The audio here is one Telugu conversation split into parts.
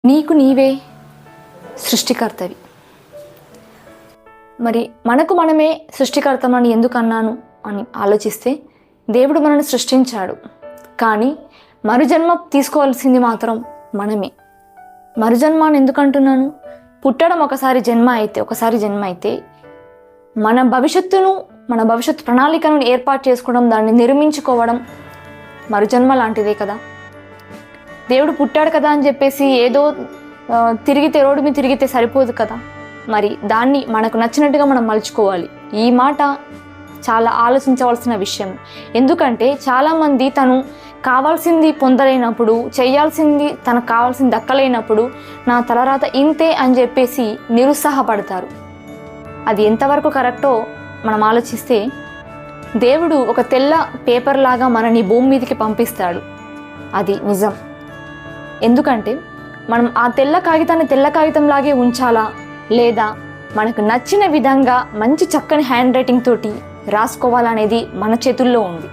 నీకు నీవే సృష్టికర్తవి. మరి మనకు మనమే సృష్టికర్తమని ఎందుకు అన్నాను అని ఆలోచిస్తే, దేవుడు మనల్ని సృష్టించాడు, కానీ మరుజన్మ తీసుకోవాల్సింది మాత్రం మనమే. మరుజన్మ అని ఎందుకు అంటున్నాను? పుట్టడం ఒకసారి జన్మ అయితే మన భవిష్యత్తు ప్రణాళికను ఏర్పాటు చేసుకోవడం, దాన్ని నిర్మించుకోవడం మరుజన్మ లాంటిదే కదా. దేవుడు పుట్టాడు కదా అని చెప్పేసి ఏదో రోడ్డు మీద తిరిగితే సరిపోదు కదా. మరి దాన్ని మనకు నచ్చినట్టుగా మనం మలుచుకోవాలి. ఈ మాట చాలా ఆలోచించవలసిన విషయం. ఎందుకంటే చాలామంది తను కావాల్సింది పొందలేనప్పుడు, తనకు కావాల్సింది దక్కలేనప్పుడు నా తలరాత ఇంతే అని చెప్పేసి నిరుత్సాహపడతారు. అది ఎంతవరకు కరెక్టో మనం ఆలోచిస్తే, దేవుడు ఒక తెల్ల పేపర్ లాగా మనని భూమి మీదకి పంపిస్తాడు. అది నిజం. ఎందుకంటే మనం ఆ తెల్ల కాగితంలాగే ఉంచాలా, లేదా మనకు నచ్చిన విధంగా మంచి చక్కని హ్యాండ్ రైటింగ్ తోటి రాసుకోవాలనేది మన చేతుల్లో ఉంది,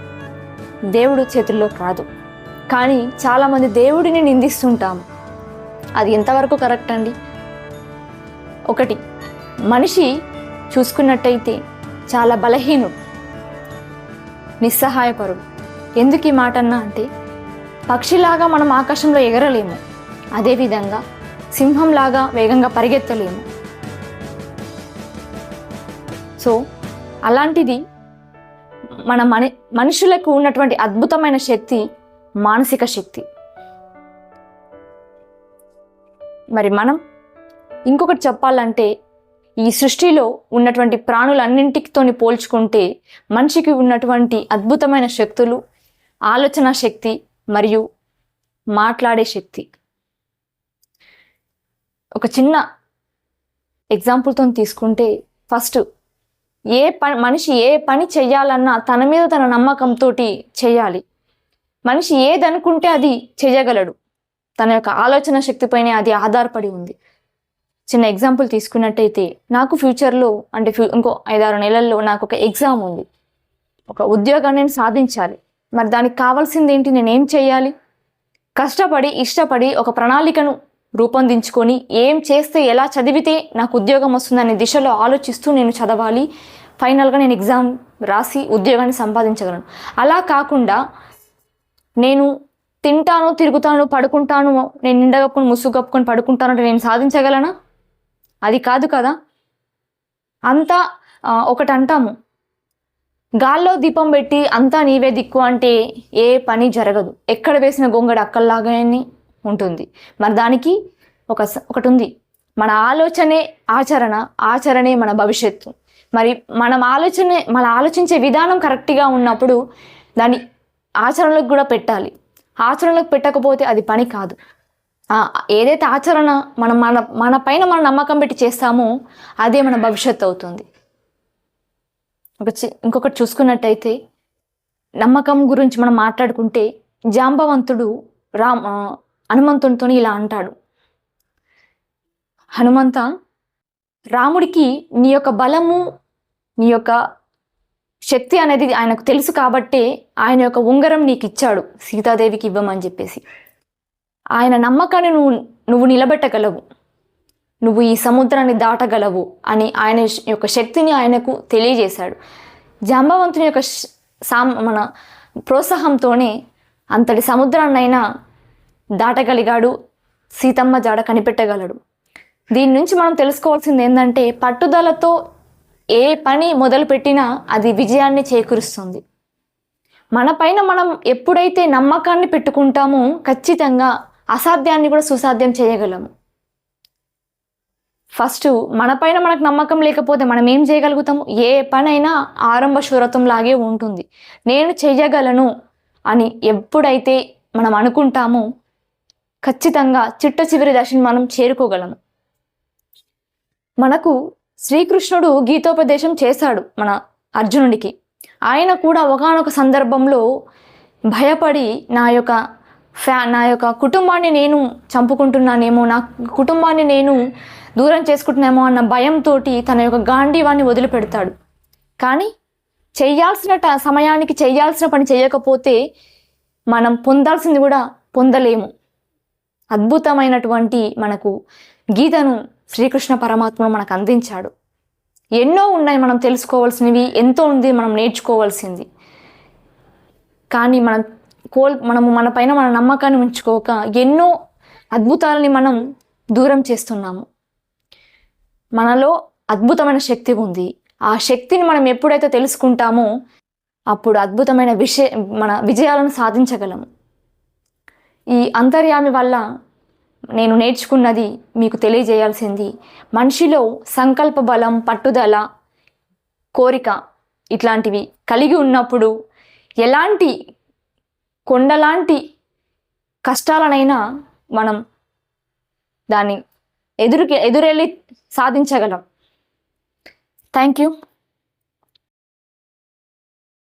దేవుడు చేతుల్లో కాదు. కానీ చాలామంది దేవుడిని నిందిస్తుంటాము. అది ఎంతవరకు కరెక్ట్ అండి? ఒకటి, మనిషి చూసుకున్నట్టయితే చాలా బలహీనుడు, నిస్సహాయపరుడు. ఎందుకు ఈ మాట అన్నా అంటే, పక్షిలాగా మనం ఆకాశంలో ఎగరలేము, అదేవిధంగా సింహంలాగా వేగంగా పరిగెత్తలేము. సో అలాంటిది మన మనుషులకు ఉన్నటువంటి అద్భుతమైన శక్తి మానసిక శక్తి. మరి మనం ఇంకొకటి చెప్పాలంటే, ఈ సృష్టిలో ఉన్నటువంటి ప్రాణులన్నింటితోని పోల్చుకుంటే మనిషికి ఉన్నటువంటి అద్భుతమైన శక్తులు ఆలోచన శక్తి మరియు మాట్లాడే శక్తి. ఒక చిన్న ఎగ్జాంపుల్తో తీసుకుంటే, ఫస్ట్ మనిషి ఏ పని చెయ్యాలన్నా తన మీద తన నమ్మకంతో చేయాలి. మనిషి ఏదనుకుంటే అది చేయగలడు. తన యొక్క ఆలోచన శక్తిపైనే అది ఆధారపడి ఉంది. చిన్న ఎగ్జాంపుల్ తీసుకున్నట్టయితే, నాకు ఫ్యూచర్లో అంటే ఇంకో 5-6 నెలల్లో నాకు ఒక ఎగ్జామ్ ఉంది. ఒక ఉద్యోగాన్ని నేను సాధించాలి. మరి దానికి కావాల్సింది ఏంటి? నేనేం చేయాలి? కష్టపడి ఇష్టపడి ఒక ప్రణాళికను రూపొందించుకొని ఏం చేస్తే, ఎలా చదివితే నాకు ఉద్యోగం వస్తుందనే దిశలో ఆలోచిస్తూ నేను చదవాలి. ఫైనల్గా నేను ఎగ్జామ్ రాసి ఉద్యోగాన్ని సంపాదించగలను. అలా కాకుండా నేను తింటాను, తిరుగుతాను, పడుకుంటాను, నేను నిండా కప్పుకొని ముసుగు కప్పుకొని పడుకుంటాను అంటే నేను సాధించగలనా? అది కాదు కదా. అంతా ఒకటి అంటాము, గాల్లో దీపం పెట్టి అంతా నీవే దిక్కు అంటే ఏ పని జరగదు. ఎక్కడ వేసిన గొంగడ అక్కల్లాగానే ఉంటుంది. మరి దానికి ఒకటి ఉంది, మన ఆలోచనే ఆచరణే మన భవిష్యత్తు. మరి మన ఆలోచించే విధానం కరెక్ట్గా ఉన్నప్పుడు దాన్ని ఆచరణలోకి కూడా పెట్టాలి. ఆచరణలోకి పెట్టకపోతే అది పని కాదు. ఏదైతే ఆచరణ మన పైన మనం నమ్మకం పెట్టి చేస్తామో అదే మన భవిష్యత్తు అవుతుంది. ఇంకొకటి చూసుకున్నట్టయితే, నమ్మకం గురించి మనం మాట్లాడుకుంటే, జాంబవంతుడు హనుమంతునితో ఇలా అంటాడు, హనుమంత, రాముడికి నీ యొక్క బలము, నీ యొక్క శక్తి అనేది ఆయనకు తెలుసు కాబట్టే ఆయన యొక్క ఉంగరం నీకు ఇచ్చాడు, సీతాదేవికి ఇవ్వమని చెప్పేసి. ఆయన నమ్మకాన్ని నువ్వు నిలబెట్టగలవు, నువ్వు ఈ సముద్రాన్ని దాటగలవు అని ఆయన యొక్క శక్తిని ఆయనకు తెలియజేశాడు. జాంబవంతుని యొక్క మన ప్రోత్సాహంతోనే అంతటి సముద్రాన్నైనా దాటగలిగాడు, సీతమ్మ జాడ కనిపెట్టగలడు. దీని నుంచి మనం తెలుసుకోవాల్సింది ఏంటంటే, పట్టుదలతో ఏ పని మొదలుపెట్టినా అది విజయాన్ని చేకూరుస్తుంది. మన పైన మనం ఎప్పుడైతే నమ్మకాన్ని పెట్టుకుంటామో ఖచ్చితంగా అసాధ్యాన్ని కూడా సుసాధ్యం చేయగలము. ఫస్ట్ మన పైన మనకు నమ్మకం లేకపోతే మనం ఏం చేయగలుగుతాము? ఏ పనైనా ఆరంభ శూరత్వం లాగే ఉంటుంది. నేను చేయగలను అని ఎప్పుడైతే మనం అనుకుంటామో ఖచ్చితంగా చిట్ట చివరి దశని మనం చేరుకోగలము. మనకు శ్రీకృష్ణుడు గీతోపదేశం చేశాడు మన అర్జునుడికి. ఆయన కూడా ఒకానొక సందర్భంలో భయపడి నా యొక్క కుటుంబాన్ని నేను చంపుకుంటున్నానేమో, నా కుటుంబాన్ని నేను దూరం చేసుకుంటున్నామో అన్న భయంతో తన యొక్క గాంధీవాన్ని వదిలిపెడతాడు. కానీ చేయాల్సిన సమయానికి చేయాల్సిన పని చేయకపోతే మనం పొందాల్సింది కూడా పొందలేము. అద్భుతమైనటువంటి మనకు గీతను శ్రీకృష్ణ పరమాత్మ మనకు అందించాడు. ఎన్నో ఉన్నాయి మనం తెలుసుకోవాల్సినవి, ఎంతో ఉంది మనం నేర్చుకోవాల్సింది. కానీ మనము మన పైన మన నమ్మకాన్ని ఉంచుకోక ఎన్నో అద్భుతాలని మనం దూరం చేస్తున్నాము. మనలో అద్భుతమైన శక్తి ఉంది. ఆ శక్తిని మనం ఎప్పుడైతే తెలుసుకుంటామో అప్పుడు అద్భుతమైన మన విజయాలను సాధించగలము. ఈ అంతర్యామి వల్ల నేను నేర్చుకున్నది మీకు తెలియజేయాల్సింది, మనిషిలో సంకల్ప బలం, పట్టుదల, కోరిక ఇట్లాంటివి కలిగి ఉన్నప్పుడు ఎలాంటి కొండలాంటి కష్టాలనైనా మనం దాన్ని ఎదురెళ్ళి సాధించగలం. Thank you.